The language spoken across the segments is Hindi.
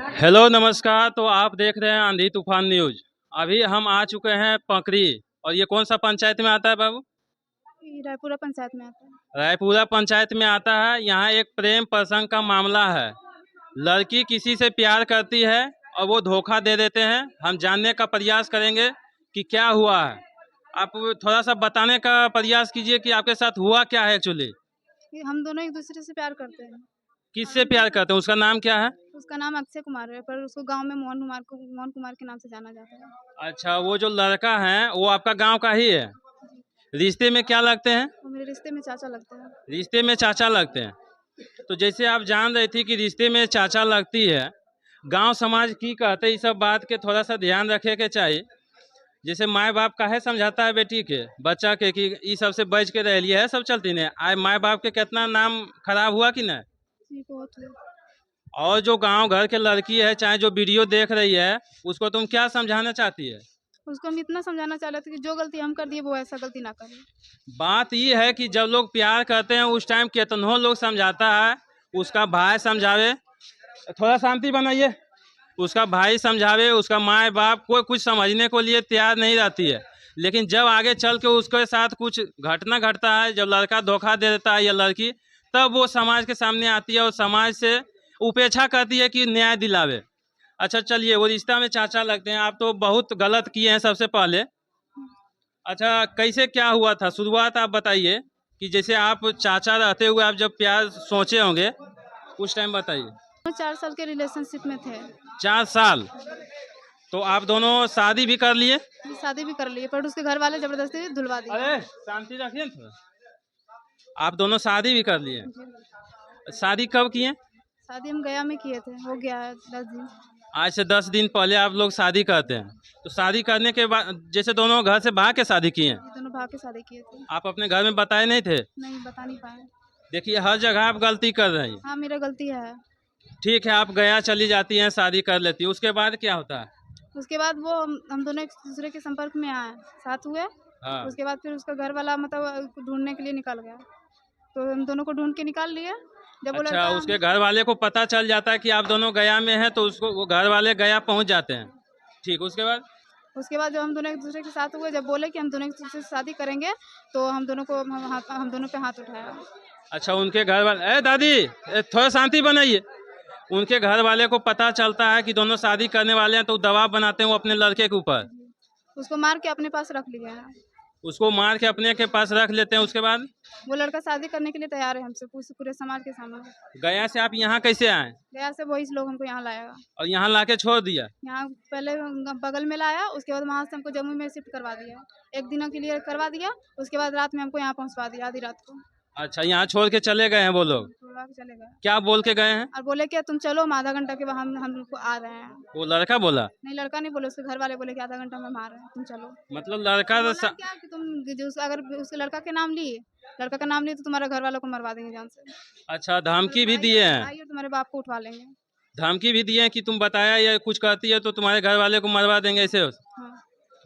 हेलो नमस्कार। तो आप देख रहे हैं आंधी तूफान न्यूज। अभी हम आ चुके हैं पकरी। और ये कौन सा पंचायत में आता है बाबू? ये रायपुरा पंचायत में आता है। रायपुरा पंचायत में आता है। यहाँ एक प्रेम प्रसंग का मामला है। लड़की किसी से प्यार करती है और वो धोखा दे देते हैं। हम जानने का प्रयास करेंगे कि क्या हुआ है। आप थोड़ा सा बताने का प्रयास कीजिए कि आपके साथ हुआ क्या है एक्चुअली। ये हम दोनों एक दूसरे से प्यार करते हैं। किससे प्यार करते हैं? उसका नाम क्या है? उसका नाम अक्षय कुमार है, पर उसको गांव में मोहन कुमार के नाम से जाना जाता है। अच्छा, वो जो लड़का है वो आपका गांव का ही है? जी। रिश्ते में क्या लगते हैं? वो मेरे रिश्ते में चाचा लगते हैं। रिश्ते में चाचा लगते हैं। तो जैसे आप जान रही थी कि रिश्ते में चाचा लगती है, गांव समाज की कहते इस सब बात के थोड़ा सा ध्यान रखे के चाहिए। जैसे माँ बाप काहे समझाता है बेटी के बच्चा के कि ई सब से बच के रह लिया है, सब चलती नहीं आए माँ बाप के कितना नाम खराब हुआ कि नहीं। जी, बहुत हुआ। और जो गांव घर के लड़की है, चाहे जो वीडियो देख रही है, उसको तुम क्या समझाना चाहती है? उसको हम इतना समझाना चाह रहे थे कि जो गलती हम कर दिए वो ऐसा गलती ना करे। बात ये है कि जब लोग प्यार करते हैं उस टाइम कितनों लोग समझाता है। उसका भाई समझावे, थोड़ा शांति बनाइए। उसका भाई समझावे, उसका माँ बाप कोई कुछ समझने को लिए तैयार नहीं रहती है। लेकिन जब आगे चल के उसके साथ कुछ घटना घटता है, जब लड़का धोखा दे देता है या लड़की, तब वो समाज के सामने आती है और समाज से उपेक्षा करती है कि न्याय दिलावे। अच्छा चलिए, वो रिश्ता में चाचा लगते हैं। आप तो बहुत गलत किए हैं सबसे पहले। अच्छा, कैसे क्या हुआ था शुरुआत आप बताइए कि जैसे आप चाचा रहते हुए आप जब प्यार सोचे होंगे उस टाइम बताइए। वो 4 साल के रिलेशनशिप में थे। 4 साल? तो आप दोनों शादी भी कर लिए? शादी भी कर लिए, पर उसके घर वाले जबरदस्ती धुलवा दिए। अरे शांति रखिए ना थोड़ा। आप दोनों शादी भी कर लिए? जी। शादी कब किए? शादी हम गया में किए थे, हो गया है 10 दिन। आज से 10 दिन पहले आप लोग शादी करते हैं। तो शादी करने के बाद जैसे दोनों घर से भाग के शादी किए हैं, ये दोनों भाग के शादी किए थे। आप अपने घर में बताए नहीं थे? नहीं बता नहीं पाए। देखिए, हर जगह आप गलती कर रही हैं। हाँ, मेरा गलती है। ठीक है, आप गया चली जाती हैं, शादी कर लेती है, उसके बाद क्या होता है? उसके बाद वो हम दोनों एक दूसरे के संपर्क में आए, साथ हुए। हाँ। उसके बाद फिर उसका घर वाला मतलब ढूंढने के लिए निकल गया, तो हम दोनों को ढूंढ के निकाल लिए। जब वो अच्छा, लड़का उसके घर वाले को पता चल जाता है कि आप दोनों गया में हैं, तो उसको वो घर वाले गया पहुंच जाते हैं। ठीक, उसके बाद? उसके बाद जब हम दोनों एक दूसरे के साथ हुए, जब बोले कि हम दोनों एक दूसरे से शादी करेंगे, तो हम दोनों पे हाथ उठाया। अच्छा, उनके घर वाले, ए दादी, थोड़ा शांति बनाइए। उनके घर वाले को पता चलता है कि दोनों शादी करने वाले हैं, तो दबाव बनाते हैं वो अपने लड़के के ऊपर। जी। उसको मार के अपने पास रख लिया है। उसको मार के अपने के पास रख लेते हैं। उसके बाद वो लड़का शादी करने के लिए तैयार है हमसे, पूरे समाज के सामने। गया से आप यहाँ कैसे आए? गया से वही लोग हमको यहाँ लाएगा। और यहाँ लाके छोड़ दिया? यहाँ पहले बगल में लाया, उसके बाद वहाँ से हमको जम्मू में शिफ्ट करवा दिया। 1 दिनों के लिए करवा दिया, उसके बाद रात में हमको यहाँ पहुँचवा दिया, आधी रात को। अच्छा, यहाँ छोड़ के चले गए हैं वो लोग? छुड़वा के चले गए क्या बोल के गए हैं? और बोले कि तुम चलो, हम आधा घंटा के बाद हम लोग को आ रहे हैं। वो लड़का बोला? नहीं, लड़का नहीं बोले, उसके घर वाले बोले कि आधा घंटा में हम आ रहे हैं, तुम चलो। मतलब तो लड़का बोला क्या कि तुम अगर उसके लड़का का नाम लिए तो तुम्हारे घर वालों को मरवा देंगे जान से। अच्छा, धमकी भी दिए हैं? भाई और तुम्हारे बाप को उठवा लेंगे। धमकी भी दिए हैं कि तुम बताया या कुछ करती है तो तुम्हारे घर वाले को मरवा देंगे, ऐसे? हाँ।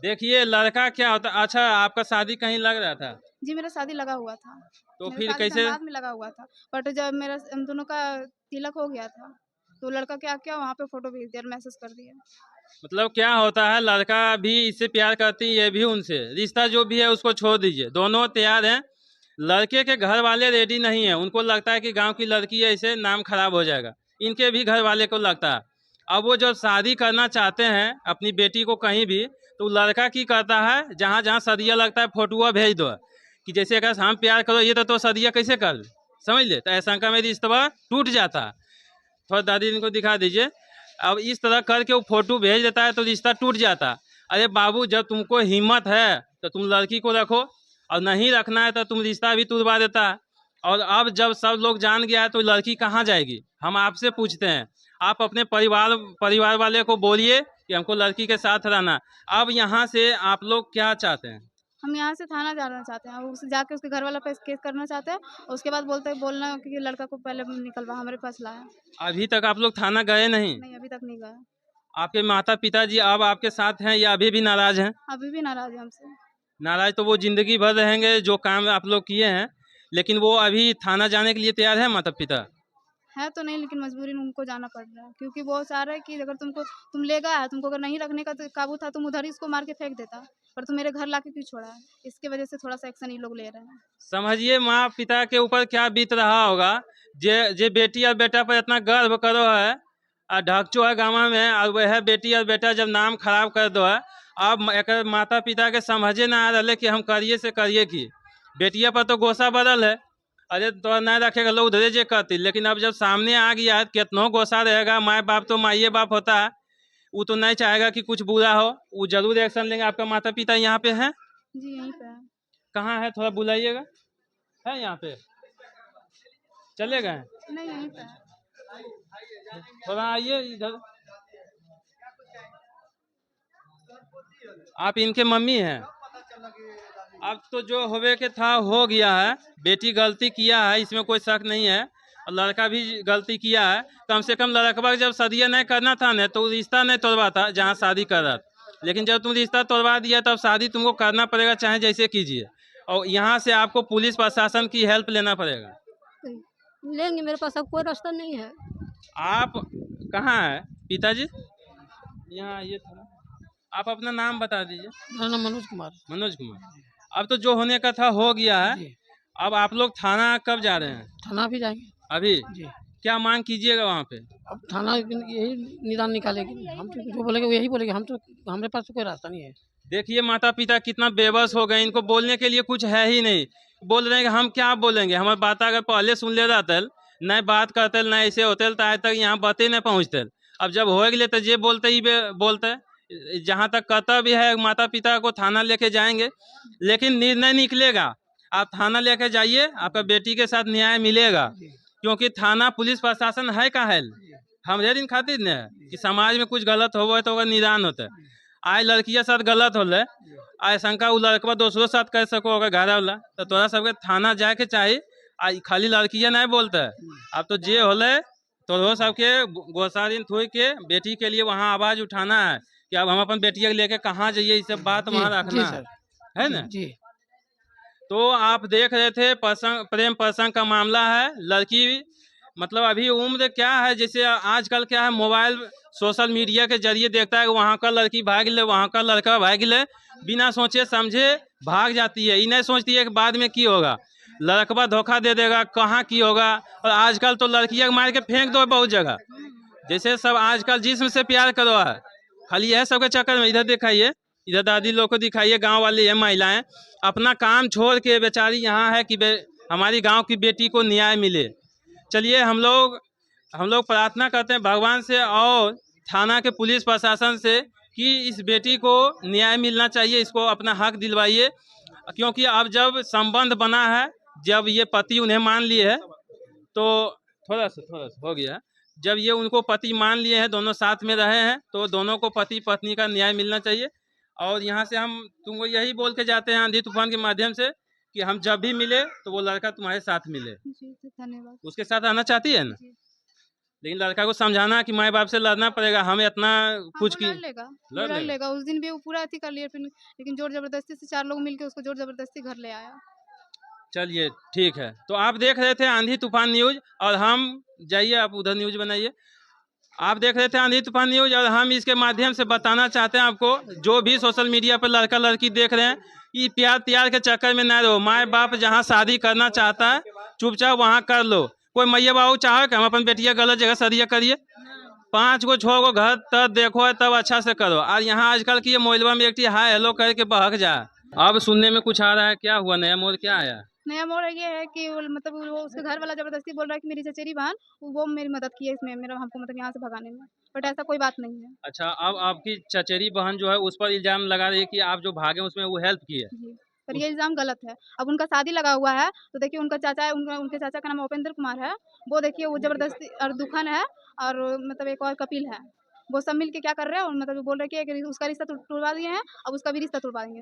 देखिए, लड़का क्या होता। अच्छा, आपका शादी कहीं लग रहा था? जी, मेरा शादी लगा हुआ था। तो मेरा फिर शादी कैसे? धनबाद में लगा हुआ था, बट जब मेरा हम दोनों का तिलक हो गया था, तो लड़का क्या किया, वहाँ पे फ़ोटो भेज दिया और मैसेज कर दिया। मतलब क्या होता है, लड़का भी इससे प्यार करती है, ये भी उनसे। रिश्ता जो भी है उसको छोड़ दीजिए, दोनों तैयार हैं। लड़के के घर वाले रेडी नहीं है। उनको लगता है कि गांव की लड़की है, इसे नाम खराब हो जाएगा। इनके भी घर वाले को लगता है। अब वो जब शादी करना चाहते हैं अपनी बेटी को कहीं भी, तो लड़का की करता है, जहाँ जहाँ सदिया लगता है फोटुआ भेज दो कि जैसे अगर हम प्यार करो ये तो सदिया कैसे कर, समझ ले, तो ऐसा का में रिश्ता टूट जाता है। थोड़ा दादी इनको दिखा दीजिए। अब इस तरह करके वो फोटो भेज देता है तो रिश्ता टूट जाता। अरे बाबू, जब तुमको हिम्मत है तो तुम लड़की को रखो, और नहीं रखना है तो तुम रिश्ता भी तुड़वा देता है। और अब जब सब लोग जान गया है तो लड़की कहाँ जाएगी? हम आपसे पूछते हैं। आप अपने परिवार वाले को बोलिए कि हमको लड़की के साथ रहना। अब यहाँ से आप लोग क्या चाहते हैं? हम यहाँ से थाना जाना चाहते हैं, उसे जाके उसके घर वाला पे केस करना चाहते हैं, और उसके बाद बोलना कि लड़का को पहले निकलवा, हमारे पास लाया। अभी तक आप लोग थाना गए नहीं? नहीं, अभी तक नहीं गया। आपके माता पिताजी अब आपके साथ हैं या अभी भी नाराज हैं? अभी भी नाराज़ है हमसे। नाराज तो वो जिंदगी भर रहेंगे जो काम आप लोग किए हैं। लेकिन वो अभी थाना जाने के लिए तैयार है माता पिता? है तो नहीं, लेकिन मजबूरी में उनको जाना पड़ रहा है, क्योंकि वो चाह रहा है कि अगर तुम ले गया है, तुमको अगर नहीं रखने का तो काबू था, तुम उधर ही उसको मार के फेंक देता, पर तुम मेरे घर लाके क्यों छोड़ा है? इसके वजह से थोड़ा सा एक्शन ये लोग ले रहे हैं। समझिए माँ पिता के ऊपर क्या बीत रहा होगा, जे बेटी और बेटा पर इतना गर्व करो है और ढकचो है गाँव में, और वह बेटी और बेटा जब नाम खराब कर दो है। अब एक माता पिता के समझे ना आ रहे कि हम करिए से करिए की। बेटिया पर तो गोसा बदल है, अरे तो नहीं रखेगा लोग उधरे जे करती, लेकिन अब जब सामने आ गया है कितनो गोसा रहेगा, माँ बाप तो माइए बाप होता है, वो तो नहीं चाहेगा कि कुछ बुरा हो, वो जरूर एक्शन लेंगे। आपका माता पिता यहाँ पे है? जी यहीं पे है। कहाँ है, थोड़ा बुलाइएगा। है यहाँ पे? चले गए? नहीं यहीं पे है। थोड़ा आइए इधर। आप इनके मम्मी हैं? अब तो जो होवे के था हो गया है, बेटी गलती किया है, इसमें कोई शक नहीं है, और लड़का भी गलती किया है। कम से कम लड़का जब शादी नहीं करना था ना, तो रिश्ता नहीं तोड़वा था जहाँ शादी कर रहा था, लेकिन जब तुम रिश्ता तोड़वा दिया तब शादी तुमको करना पड़ेगा, चाहे जैसे कीजिए, और यहाँ से आपको पुलिस प्रशासन की हेल्प लेना पड़ेगा। लेंगे, मेरे पास अब कोई रास्ता नहीं है। आप कहाँ है पिताजी? यहाँ आइए थोड़ा। आप अपना नाम बता दीजिए। मेरा नाम मनोज कुमार। मनोज कुमार। अब तो जो होने का था हो गया है, जी, अब आप लोग थाना कब जा रहे हैं? थाना भी जाएंगे। अभी जी, क्या मांग कीजिएगा वहाँ पे? अब थाना यही निदान निकालेगी, हम तो जो बोलेंगे वो यही बोलेंगे, हम तो हमारे पास तो कोई रास्ता नहीं है। देखिए माता पिता कितना बेबस हो गए, इनको बोलने के लिए कुछ है ही नहीं, बोल रहे हैं कि हम क्या बोलेंगे, हमारी बात अगर पहले सुन ले रहते नहीं बात करते नहीं ऐसे होते तो आज तक यहाँ बातें नहीं पहुँचते। अब जब हो गए तो जे बोलते ही बोलते। जहाँ तक कर्तव्य है माता पिता को थाना लेके जाएंगे, लेकिन निर्णय निकलेगा। आप थाना लेके जाइए, आपका बेटी के साथ न्याय मिलेगा, क्योंकि थाना पुलिस प्रशासन है का है हमारे दिन खातिर ने है कि समाज में कुछ गलत हो तो निदान होता है। आज लड़किया साथ गलत हो आय शंका वो लड़का दूसरों साथ कर सको अगर घर वाला, तो तोरा सबके थाना जाए के चाहिए। आज खाली लड़किया नहीं बोलता है, अब तो जे होले तो सबके गोसा दिन थोड़ी के बेटी के लिए वहाँ आवाज उठाना है कि अब हम अपन बेटिया लेके कहाँ जाइए, ये सब बात वहाँ रखना है ना जी। तो आप देख रहे थे प्रेम प्रसंग का मामला है। लड़की मतलब अभी उम्र क्या है, जैसे आजकल क्या है मोबाइल सोशल मीडिया के जरिए देखता है कि वहाँ का लड़की भाग ले, वहाँ का लड़का भाग ले, बिना सोचे समझे भाग जाती है। ये नहीं सोचती है कि बाद में की होगा, लड़का धोखा दे देगा, कहाँ की होगा। और आजकल तो लड़कियाँ मार के फेंक दो बहुत जगह, जैसे सब आजकल जिस्म से प्यार करो है, खाली यह सबके चक्कर में। इधर दिखाइए, इधर दादी लोग को दिखाइए, गांव वाली ये महिलाएं अपना काम छोड़ के बेचारी यहाँ है कि हमारी गांव की बेटी को न्याय मिले। चलिए हम लोग प्रार्थना करते हैं भगवान से और थाना के पुलिस प्रशासन से कि इस बेटी को न्याय मिलना चाहिए, इसको अपना हक दिलवाइए, क्योंकि अब जब संबंध बना है, जब ये पति उन्हें मान लिए है, तो थोड़ा सा हो गया है। जब ये उनको पति मान लिए हैं, दोनों साथ में रहे हैं, तो दोनों को पति पत्नी का न्याय मिलना चाहिए। और यहाँ से हम तुमको यही बोल के जाते हैं आंधी तूफान के माध्यम से कि हम जब भी मिले तो वो लड़का तुम्हारे साथ मिले। जी धन्यवाद। उसके साथ रहना चाहती है ना? लेकिन लड़का को समझाना कि माँ बाप से लड़ना पड़ेगा, हमें इतना कुछ की लड़ लेगा। उस दिन भी वो पूरा अथी कर लिया, फिर लेकिन जोर जबरदस्ती से 4 लोग मिलके उसको जोर जबरदस्ती घर ले आया। चलिए ठीक है। तो आप देख रहे थे आंधी तूफान न्यूज, और हम जाइए आप उधर न्यूज बनाइए। आप देख रहे थे आंधी तूफान न्यूज, और हम इसके माध्यम से बताना चाहते हैं आपको, जो भी सोशल मीडिया पर लड़का लड़की देख रहे हैं, ये प्यार के चक्कर में न रहो। माँ बाप जहाँ शादी करना चाहता है चुपचाप वहाँ कर लो। कोई मैया बाबू चाहे कि हम अपन बेटिया गलत जगह शादियाँ करिए, 5 गो 6 गो घर तब देखो तब अच्छा से करो। और यहाँ आजकल की ये मोबाइल में एक हाय हेलो करके बहक जाए। अब सुनने में कुछ आ रहा है, क्या हुआ, नया मोड़ क्या आया? नया मोड़ ये है कि मतलब वो उसके घर वाला जबरदस्ती बोल रहा है कि मेरी चचेरी बहन वो मेरी मदद की है इसमें, मेरा हमको मतलब यहाँ से भगाने में, बट ऐसा कोई बात नहीं है। अच्छा, अब आपकी चचेरी बहन जो है उस पर इल्जाम लगा रही है कि आप जो भागे उसमें वो हेल्प की है। जी, पर ये इल्ज़ाम गलत है। अब उनका शादी लगा हुआ है, तो देखिए उनका चाचा है, उनके चाचा का नाम उपेंद्र कुमार है, वो देखिए वो जबरदस्ती, और दुखन है, और मतलब एक और कपिल है, वो सब मिल के क्या कर रहे हैं, और मतलब बोल रहे हैं कि उसका रिश्ता तुड़वा दिए हैं, अब उसका भी रिश्ता तुड़वा देंगे।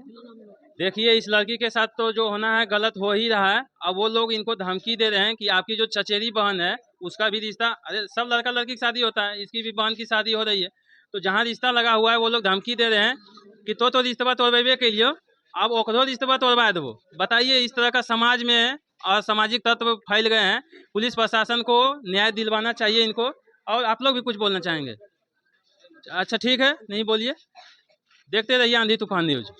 देखिए इस लड़की के साथ तो जो होना है गलत हो ही रहा है। अब वो लोग इनको धमकी दे रहे हैं कि आपकी जो चचेरी बहन है उसका भी रिश्ता, अरे सब लड़का लड़की की शादी होता है, इसकी भी बहन की शादी हो रही है, तो जहाँ रिश्ता लगा हुआ है वो लोग धमकी दे रहे हैं कि तो रिश्ता तोड़बे के लिए अब ओकरो रिश्ता तोड़वा देवो। बताइए इस तरह का समाज में असामाजिक तत्व फैल गए हैं। पुलिस प्रशासन को न्याय दिलवाना चाहिए इनको। और आप लोग भी कुछ बोलना चाहेंगे? अच्छा ठीक है, नहीं बोलिए। देखते रहिए आंधी तूफान न्यूज।